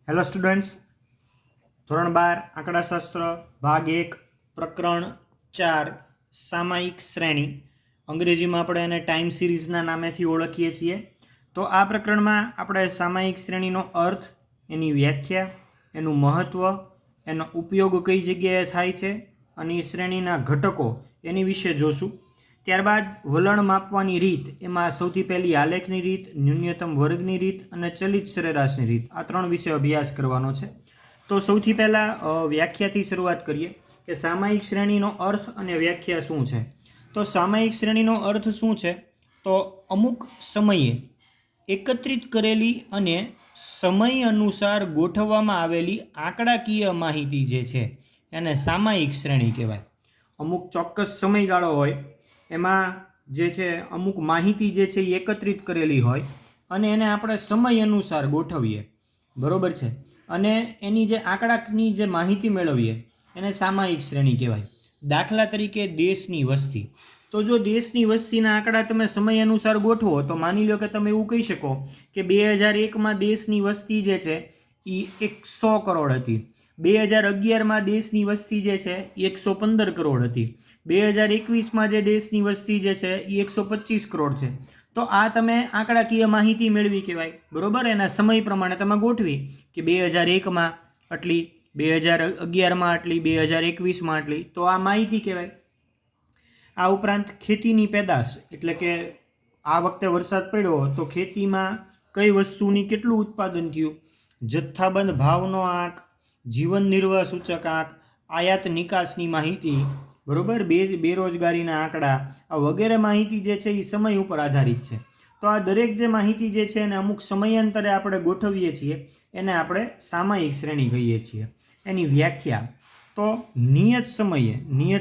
Hello students, ધોરણ 12 આંકડાશાસ્ત્ર ભાગ 1 પ્રકરણ 4 સામાયિક શ્રેણી, અંગ્રેજીમાં આપણે એને ટાઈમ સિરીઝના નામેથી ઓળખીએ છીએ. તો આ પ્રકરણમાં આપણે સામાયિક શ્રેણીનો અર્થ, એની વ્યાખ્યા, એનું મહત્ત્વ, એનો ઉપયોગ કઈ જગ્યાએ થાય છે અને એ શ્રેણીના ઘટકો એની વિશે જોશું. ત્યારબાદ વલણ માપવાની રીત, એમાં સૌથી પહેલી આલેખની રીત, ન્યૂનતમ વર્ગની રીત અને ચલિત સરેરાશની રીત, આ 3 વિશે અભ્યાસ કરવાનો છે. તો સૌથી પહેલાં વ્યાખ્યાથી શરૂઆત કરીએ કે સામાયિક શ્રેણીનો અર્થ અને વ્યાખ્યા શું છે. તો સામાયિક શ્રેણીનો અર્થ શું છે? તો અમુક સમયે એકત્રિત કરેલી અને સમય અનુસાર ગોઠવવામાં આવેલી આંકડાકીય માહિતી જે છે એને સામાયિક શ્રેણી કહેવાય. અમુક ચોક્કસ સમયગાળો હોય, એમાં જે છે અમુક માહિતી જે છે એ એકત્રિત કરેલી હોય અને એને આપણે સમય અનુસાર ગોઠવીએ, બરોબર છે, અને એની જે આંકડાની જે માહિતી મેળવીએ એને સામાયિક શ્રેણી કહેવાય. દાખલા તરીકે દેશની વસ્તી. તો જો દેશની વસ્તીના આંકડા તમે સમય અનુસાર ગોઠવો તો માની લો કે તમે એવું કહી શકો કે 2001માં દેશની વસ્તી જે છે એ 100 કરોડ હતી, 2011માં દેશની વસ્તી જે છે એ 115 કરોડ હતી, 2021માં જે દેશની વસ્તી જે છે એ 125 કરોડ છે. તો આ તમે આંકડાકીય માહિતી મેળવી કહેવાય, બરોબર. એના સમય પ્રમાણે તમે ગોઠવી કે 2001માં આટલી, 2011માં આટલી, 2021માં આટલી, તો આ માહિતી કહેવાય. આ ઉપરાંત ખેતીની પેદાશ, એટલે કે આ વખતે વરસાદ પડ્યો તો ખેતીમાં કઈ વસ્તુની કેટલું ઉત્પાદન થયું, જથ્થાબંધ ભાવનો આંક, જીવન નિર્વાહ સૂચક આંક, આયાત નિકાસની માહિતી, બરોબર, બેરોજગારીના આંકડા, આ વગેરે માહિતી જે છે એ સમય ઉપર આધારિત છે. તો આ દરેક જે માહિતી જે છે એને અમુક સમયાંતરે આપણે ગોઠવીએ છીએ એને આપણે સામાયિક શ્રેણી કહીએ છીએ. એની વ્યાખ્યા, તો નિયત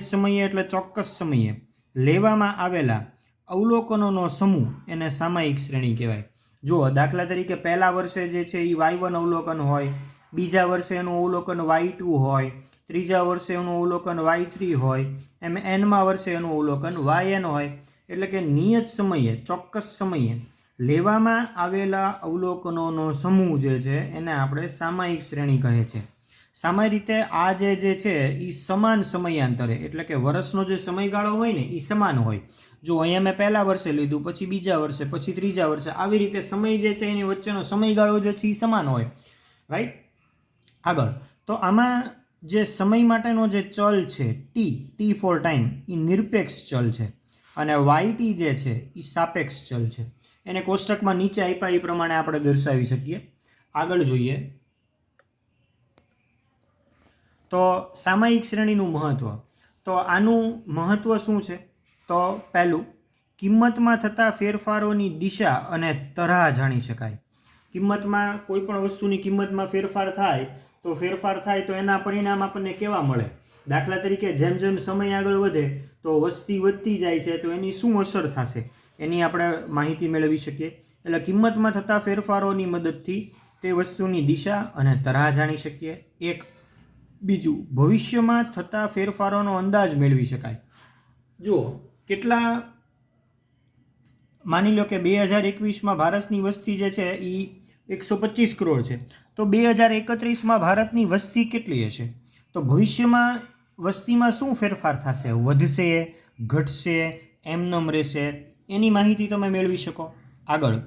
સમયે એટલે ચોક્કસ સમયે લેવામાં આવેલા અવલોકનોનો સમૂહ એને સામાયિક શ્રેણી કહેવાય. જો દાખલા તરીકે પહેલા વર્ષે જે છે એ Y1 અવલોકન હોય, બીજા વર્ષે એનું અવલોકન Y2 હોય, ત્રીજા વર્ષે એનું અવલોકન Y3 હોય, એમ એનમા વર્ષે એનું અવલોકન YN હોય. એટલે કે નિયત સમયે, ચોક્કસ સમયે લેવામાં આવેલા અવલોકનોનો સમૂહ જે છે એને આપણે સામાયિક શ્રેણી કહે છે. સામાન્ય રીતે આ જે છે એ સમાન સમયાંતરે, એટલે કે વર્ષનો જે સમયગાળો હોય ને એ સમાન હોય. જો અહીંયા મેં પહેલા વર્ષે લીધું, પછી બીજા વર્ષે, પછી ત્રીજા વર્ષે, આવી રીતે સમય જે છે એની વચ્ચેનો સમયગાળો જે છે એ સમાન હોય, રાઈટ. આગળ, તો આમાં જે સમય માટેનો જે ચલ છે ટી ફોર ટાઈમ, એ નિરપેક્ષ ચલ છે અને YT જે છે એ સાપેક્ષ ચલ છે. એને કોષ્ટકમાં નીચે આપ્યા એ પ્રમાણે આપણે દર્શાવી શકીએ. આગળ જોઈએ તો સામાયિક શ્રેણીનું મહત્ત્વ. તો આનું મહત્ત્વ શું છે? તો પહેલું, કિંમતમાં થતા ફેરફારોની દિશા અને તરાહ જાણી શકાય. કિંમતમાં કોઈ પણ વસ્તુની કિંમતમાં ફેરફાર થાય તો એના પરિણામ આપણને કેવા મળે? દાખલા તરીકે જેમ જેમ સમય આગળ વધે તો વસ્તી વધતી જાય છે તો એની શું અસર થશે એની આપણે માહિતી મેળવી શકીએ. એટલે કિંમતમાં થતા ફેરફારોની મદદથી તે વસ્તુની દિશા અને તરાહ જાણી શકીએ. એક. બીજું, ભવિષ્યમાં થતા ફેરફારોનો અંદાજ મેળવી શકાય. જુઓ, માની લો કે 2021માં ભારતની વસ્તી જે છે એ 125 કરોડ છે, તો 2031માં ભારતની વસ્તી કેટલી હશે? તો ભવિષ્યમાં વસ્તીમાં શું ફેરફાર થશે? વધશે, ઘટશે, એમનેમ રહેશે, એની માહિતી તમે મેળવી શકો. આગળ,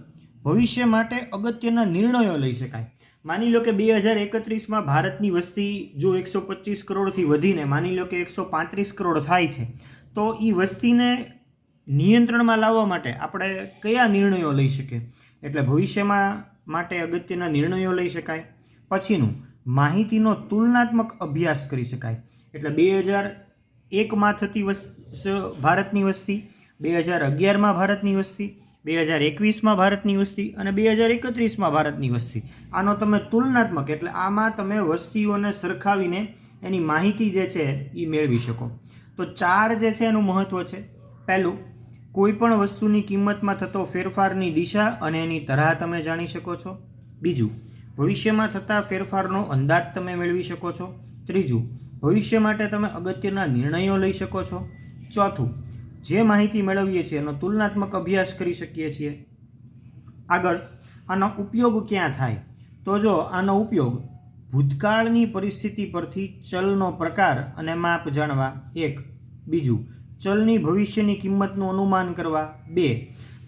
ભવિષ્ય માટે અગત્યના નિર્ણયો લઈ શકાય. માની લો કે 2031માં ભારતની વસ્તી જો 125 કરોડથી વધીને માની લો કે 135 કરોડ થાય છે, તો એ વસ્તીને નિયંત્રણમાં લાવવા માટે આપણે કયા નિર્ણયો લઈ શકીએ? એટલે ભવિષ્યમાં માટે અગત્યના નિર્ણયો લઈ શકાય. પછીનું, માહિતીનો તુલનાત્મક અભ્યાસ કરી શકાય. એટલે 2001માં થતી ભારતની વસ્તી, 2011માં ભારતની વસ્તી, 2021માં ભારતની વસ્તી અને 2031માં ભારતની વસ્તી, આનો તમે તુલનાત્મક, એટલે આમાં તમે વસ્તીઓને સરખાવીને એની માહિતી જે છે એ મેળવી શકો. તો 4 જે છે એનું મહત્ત્વ છે. પહેલું, કોઈ પણ વસ્તુની કિંમતમાં થતો ફેરફારની દિશા અને એની તરાહ તમે જાણી શકો છો. બીજું, ભવિષ્યમાં થતા ફેરફારનો અંદાજ તમે મેળવી શકો છો. ત્રીજું, ભવિષ્ય માટે તમે અગત્યના નિર્ણયો લઈ શકો છો. ચોથું, જે માહિતી મેળવીએ છીએ એનો તુલનાત્મક અભ્યાસ કરી શકીએ છીએ. આગળ, આનો ઉપયોગ ક્યાં થાય? તો જો આનો ઉપયોગ ભૂતકાળની પરિસ્થિતિ પરથી ચલનો પ્રકાર અને માપ જાણવા 1, બીજું ચલની ભવિષ્યની કિંમતનું અનુમાન કરવા 2,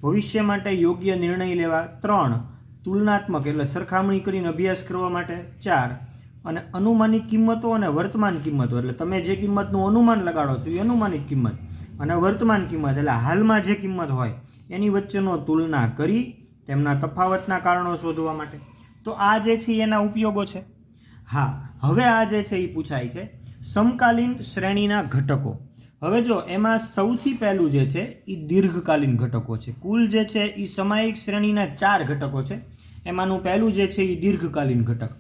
ભવિષ્ય માટે યોગ્ય નિર્ણય લેવા 3, તુલનાત્મક એટલે સરખામણી કરીને અભ્યાસ કરવા માટે 4, અને અનુમાનિત કિંમતો અને વર્તમાન કિંમતો એટલે તમે જે કિંમતનું અનુમાન લગાડો છો એ અનુમાનિત કિંમત અને વર્તમાન કિંમત એટલે હાલમાં જે કિંમત હોય એની વચ્ચેનો તુલના કરી તેમના તફાવતના કારણો શોધવા માટે. તો આ જે છે એના ઉપયોગો છે. હા, હવે આ જે છે એ પૂછાય છે સમકાલીન શ્રેણીના ઘટકો. હવે જો એમાં સૌથી પહેલું જે છે એ દીર્ઘકાલીન ઘટકો છે. કુલ જે છે એ સામયિક શ્રેણીના 4 ઘટકો છે. એમાંનું પહેલું જે છે એ દીર્ઘકાલીન ઘટક.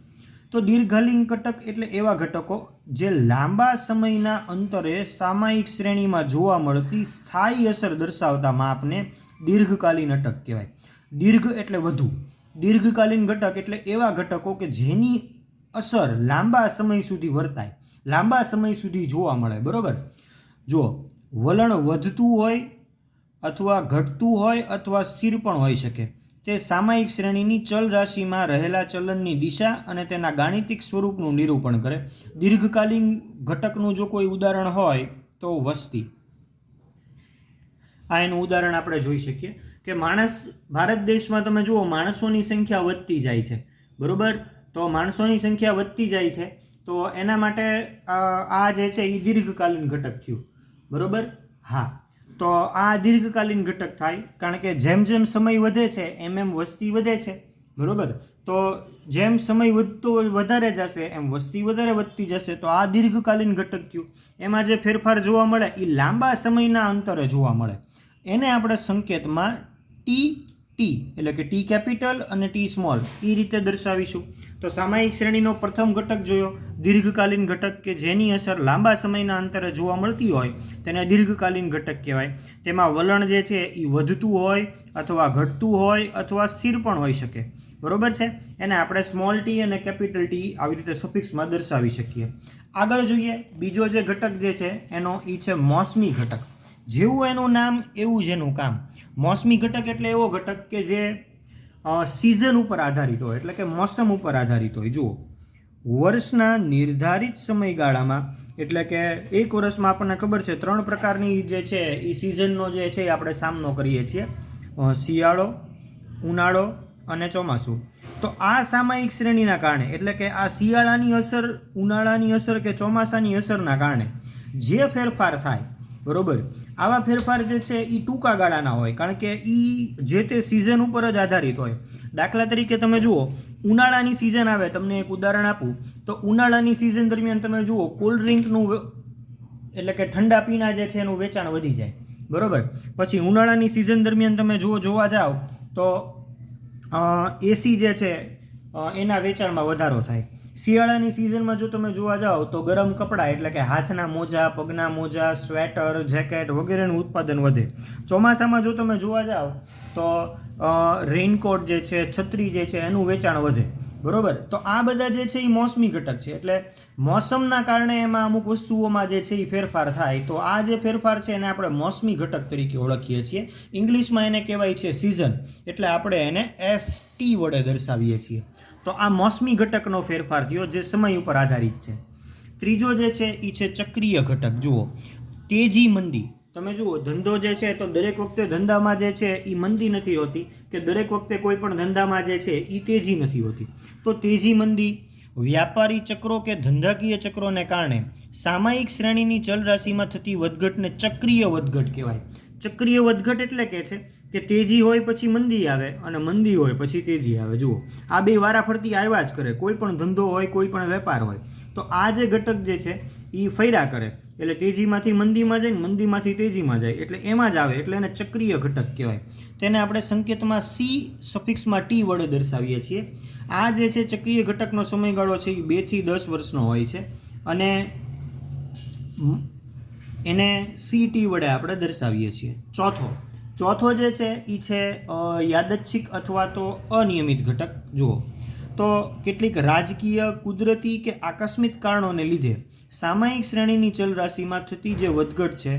તો દીર્ઘકાલીન ઘટક એટલે એવા ઘટકો જે લાંબા સમયના અંતરે સામયિક શ્રેણીમાં જોવા મળતી સ્થાયી અસર દર્શાવતા માપને દીર્ઘકાલીન ઘટક કહેવાય. દીર્ઘ એટલે વધુ, દીર્ઘકાલીન ઘટક એટલે એવા ઘટકો કે જેની અસર લાંબા સમય સુધી વર્તાય, લાંબા સમય સુધી જોવા મળે. બરોબર. જો વલણ વધતું હોય અથવા ઘટતું હોય અથવા સ્થિર પણ હોઈ શકે. તે સામયિક શ્રેણીની ચલ રાશિમાં રહેલા ચલનની દિશા અને તેના ગાણિતિક સ્વરૂપનું નિરૂપણ કરે. દીર્ઘકાલીન ઘટકનું જો કોઈ ઉદાહરણ હોય તો વસ્તી. આ એનું ઉદાહરણ આપણે જોઈ શકીએ કે ભારત દેશમાં તમે જુઓ માણસોની સંખ્યા વધતી જાય છે. બરોબર. તો માણસોની સંખ્યા વધતી જાય છે તો એના માટે આ જે છે એ દીર્ઘકાલીન ઘટક થયું. બરોબર. હા, તો આ દીર્ઘકાલીન ઘટક થાય કારણ કે જેમ જેમ સમય વધે છે એમ એમ વસ્તી વધે છે. બરોબર. તો જેમ સમય વધતો વધારે જશે એમ વસ્તી વધારે વધતી જશે તો આ દીર્ઘકાલીન ઘટક થયું. એમાં જે ફેરફાર જોવા મળે એ લાંબા સમયના અંતરે જોવા મળે. એને આપણે સંકેતમાં ટી એટલે કે ટી કેપિટલ અને ટી સ્મોલ એ રીતે દર્શાવીશું. તો સામયિક શ્રેણીનો પ્રથમ ઘટક જોયો દીર્ઘકાલીન ઘટક કે જેની અસર લાંબા સમયના અંતરે જોવા મળતી હોય તેને દીર્ઘકાલીન ઘટક કહેવાય. તેમાં વલણ જે છે એ વધતું હોય અથવા ઘટતું હોય અથવા સ્થિર પણ હોઈ શકે. બરોબર છે. એને આપણે સ્મોલ ટી અને કેપિટલ ટી આવી રીતે સફિક્સમાં દર્શાવી શકીએ. આગળ જોઈએ બીજો જે ઘટક જે છે એનો એ છે મોસમી ઘટક. જેવું એનું નામ એવું જ એનું કામ. મોસમી ઘટક એટલે એવો ઘટક કે જે સિઝન ઉપર આધારિત હોય એટલે કે મોસમ ઉપર આધારિત હોય. જુઓ, વર્ષના નિર્ધારિત સમયગાળામાં એટલે કે એક વર્ષમાં આપણને ખબર છે 3 પ્રકારની જે છે એ સિઝનનો જે છે આપણે સામનો કરીએ છીએ: શિયાળો, ઉનાળો અને ચોમાસું. તો આ સામયિક શ્રેણીના કારણે એટલે કે આ શિયાળાની અસર, ઉનાળાની અસર કે ચોમાસાની અસરના કારણે જે ફેરફાર થાય, બરોબર, આવા ફેરફાર જે છે એ ટૂંકા ગાળાના હોય કારણ કે એ જે તે સિઝન ઉપર જ આધારિત હોય. દાખલા તરીકે તમે જુઓ ઉનાળાની સિઝન આવે, તમને એક ઉદાહરણ આપું તો ઉનાળાની સિઝન દરમિયાન તમે જુઓ કોલ્ડ ડ્રિંકનું એટલે કે ઠંડા પીણા જે છે એનું વેચાણ વધી જાય. બરોબર. પછી ઉનાળાની સિઝન દરમિયાન તમે જોવા જાઓ તો એસી જે છે એના વેચાણમાં વધારો થાય. શિયાળાની સિઝનમાં જો તમે જોવા જાઓ તો ગરમ કપડાં એટલે કે હાથના મોજા, પગના મોજા, સ્વેટર, જેકેટ વગેરેનું ઉત્પાદન વધે. ચોમાસામાં જો તમે જોવા જાઓ તો રેઇનકોટ જે છે, છત્રી જે છે એનું વેચાણ વધે. બરોબર. તો આ બધા જે છે એ મોસમી ઘટક છે એટલે મોસમના કારણે એમાં અમુક વસ્તુઓમાં જે છે એ ફેરફાર થાય. તો આ જે ફેરફાર છે એને આપણે મોસમી ઘટક તરીકે ઓળખીએ છીએ. ઇંગ્લિશમાં એને કહેવાય છે સિઝન, એટલે આપણે એને ST વડે દર્શાવીએ છીએ. તો આ મોસમી ઘટકનો ફેરફાર થયો જે સમય ઉપર આધારિત છે. ત્રીજો જે છે એ છે ચક્રીય ઘટક. જુઓ, તેજી મંદી. તમે જુઓ ધંધો જે છે તો દરેક વખતે ધંધામાં જે છે એ મંદી નથી હોતી કે દરેક વખતે કોઈ પણ ધંધામાં જે છે એ તેજી નથી હોતી. તો તેજી મંદી, વ્યાપારી ચક્રો કે ધંધાકીય ચક્રોને કારણે સામયિક શ્રેણીની ચલરાશિમાં થતી વધઘટને ચક્રીય વધઘટ કહેવાય. ચક્રીય વધઘટ એટલે કે તેજી હોય પછી મંદી આવે અને મંદી હોય પછી તેજી આવે. જુઓ, આ બે વારાફરતી આવ્યા જ કરે. કોઈ પણ ધંધો હોય, કોઈ પણ વેપાર હોય તો આ જે ઘટક જે છે એ ફર્યા કરે એટલે તેજીમાંથી મંદીમાં જાય, મંદીમાંથી તેજીમાં જાય એટલે એમાં જ આવે એટલે એને ચક્રીય ઘટક કહેવાય. તેને આપણે સંકેતમાં C સફિક્સમાં T વડે દર્શાવીએ છીએ. આ જે છે ચક્રીય ઘટકનો સમયગાળો છે એ 2 થી 10 વર્ષનો હોય છે અને એને CT વડે આપણે દર્શાવીએ છીએ. ચોથો જે છે એ છે યાદચ્છિક અથવા તો અનિયમિત ઘટક. જુઓ, તો કેટલીક રાજકીય, કુદરતી કે આકસ્મિક કારણોને લીધે સામયિક શ્રેણીની ચલરાશિમાં થતી જે વધઘટ છે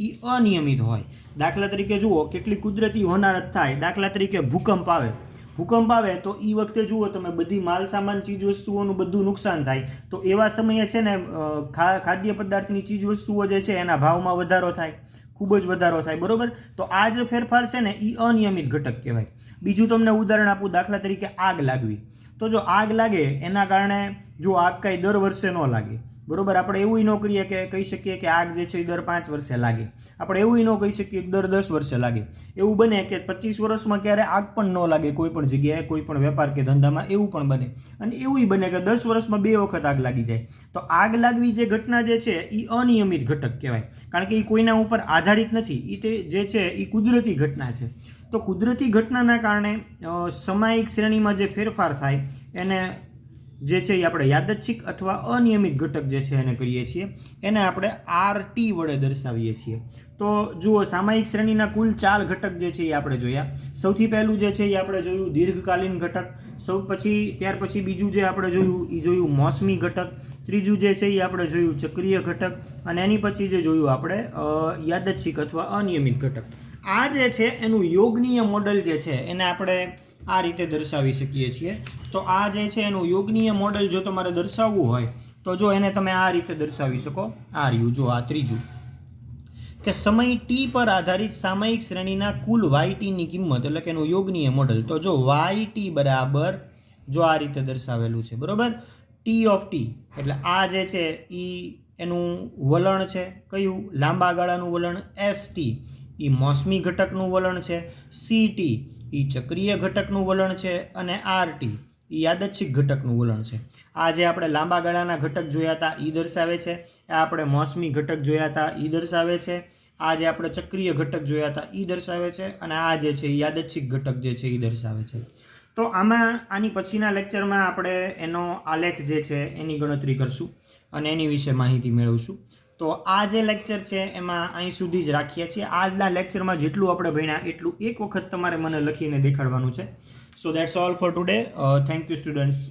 એ અનિયમિત હોય. દાખલા તરીકે જુઓ, કેટલીક કુદરતી હોનારત થાય. દાખલા તરીકે ભૂકંપ આવે ભૂકંપ આવે તો એ વખતે જુઓ તમે બધી માલ સામાન ચીજ વસ્તુઓનું બધું નુકસાન થાય, તો એવા સમયે છે ને ખાદ્ય પદાર્થની ચીજ વસ્તુઓ જે છે એના ભાવમાં વધારો થાય, ખૂબ જ વધારો થાય, બરોબર. તો આ જે ફેરફાર છે ને એ અનિયમિત ઘટક કહેવાય. બીજું તમને ઉદાહરણ આપું, દાખલા તરીકે આગ લાગવી. તો જો આગ લાગે એના કારણે જો આગ કાંઈ દર વર્ષે ન લાગે, બરોબર. આપણે એવું ન કરીએ કે કહી શકીએ કે આગ જે છે એ દર 5 વર્ષે લાગે, આપણે એવું ન કહી શકીએ કે દર 10 વર્ષે લાગે. એવું બને કે 25 વર્ષમાં ક્યારે આગ પણ ન લાગે કોઈ પણ જગ્યાએ, કોઈ પણ વેપાર કે ધંધામાં, એવું પણ બને. અને એવું બને કે 10 વર્ષમાં 2 વખત આગ લાગી જાય. તો આગ લાગવી જે ઘટના જે છે એ અનિયમિત ઘટક કહેવાય, કારણ કે એ કોઈના ઉપર આધારિત નથી, એ જે છે એ કુદરતી ઘટના છે. તો કુદરતી ઘટનાના કારણે સામયિક શ્રેણીમાં જે ફેરફાર થાય એને જે છે એ આપણે યાદચ્છિક અથવા અનિયમિત ઘટક જે છે એને કહીએ છીએ. એને આપણે RT વડે દર્શાવીએ છીએ. તો જુઓ, સામયિક શ્રેણીના કુલ 4 ઘટક જે છે એ આપણે જોયા. સૌથી પહેલું જે છે એ આપણે જોયું દીર્ઘકાલીન ઘટક, ત્યાર પછી બીજું જે આપણે જોયું એ જોયું મોસમી ઘટક, ત્રીજું જે છે એ આપણે જોયું ચક્રીય ઘટક, અને એની પછી જે જોયું આપણે યાદચ્છિક અથવા અનિયમિત ઘટક. આ જે છે એનું યોગનીય મોડલ જે છે એને આપણે આ રીતે દર્શાવી શકીએ છીએ. તો આ જે છે એનું યોગનીય મોડલ જો તમારે દર્શાવવું હોય તો જો એને તમે આ રીતે દર્શાવી શકો. આ રહ્યું, જો આ ત્રીજું, કે સમય t પર આધારિત સામયિક શ્રેણીના કુલ yt ની કિંમત, એટલે કે એનું યોગનીય મોડલ. તો જો yt બરાબર જો આ રીતે દર્શાવેલું છે, બરોબર. t ઓફ t એટલે આ જે છે એ એનું વલણ છે, કયું? લાંબા ગાળાનું વલણ. st એ મોસમી ઘટકનું વલણ છે, ct એ ચક્રીય ઘટકનું વલણ છે, અને RT એ યાદચ્છિક ઘટકનું વલણ છે. આ જે આપણે લાંબા ગાળાના ઘટક જોયા હતા એ દર્શાવે છે, આ આપણે મોસમી ઘટક જોયા હતા એ દર્શાવે છે, આ જે આપણે ચક્રીય ઘટક જોયા હતા એ દર્શાવે છે, અને આ જે છે એ યાદચ્છિક ઘટક જે છે એ દર્શાવે છે. તો આની પછીના લેક્ચરમાં આપણે એનો આલેખ જે છે એની ગણતરી કરશું અને એની વિશે માહિતી મેળવશું. તો આ જે લેક્ચર છે એમાં અહીં સુધી જ રાખીએ છીએ. આજના લેક્ચરમાં જેટલું આપણે ભણ્યા એટલું એક વખત તમારે મને લખીને દેખાડવાનું છે. સો that's all four today. Thank you students.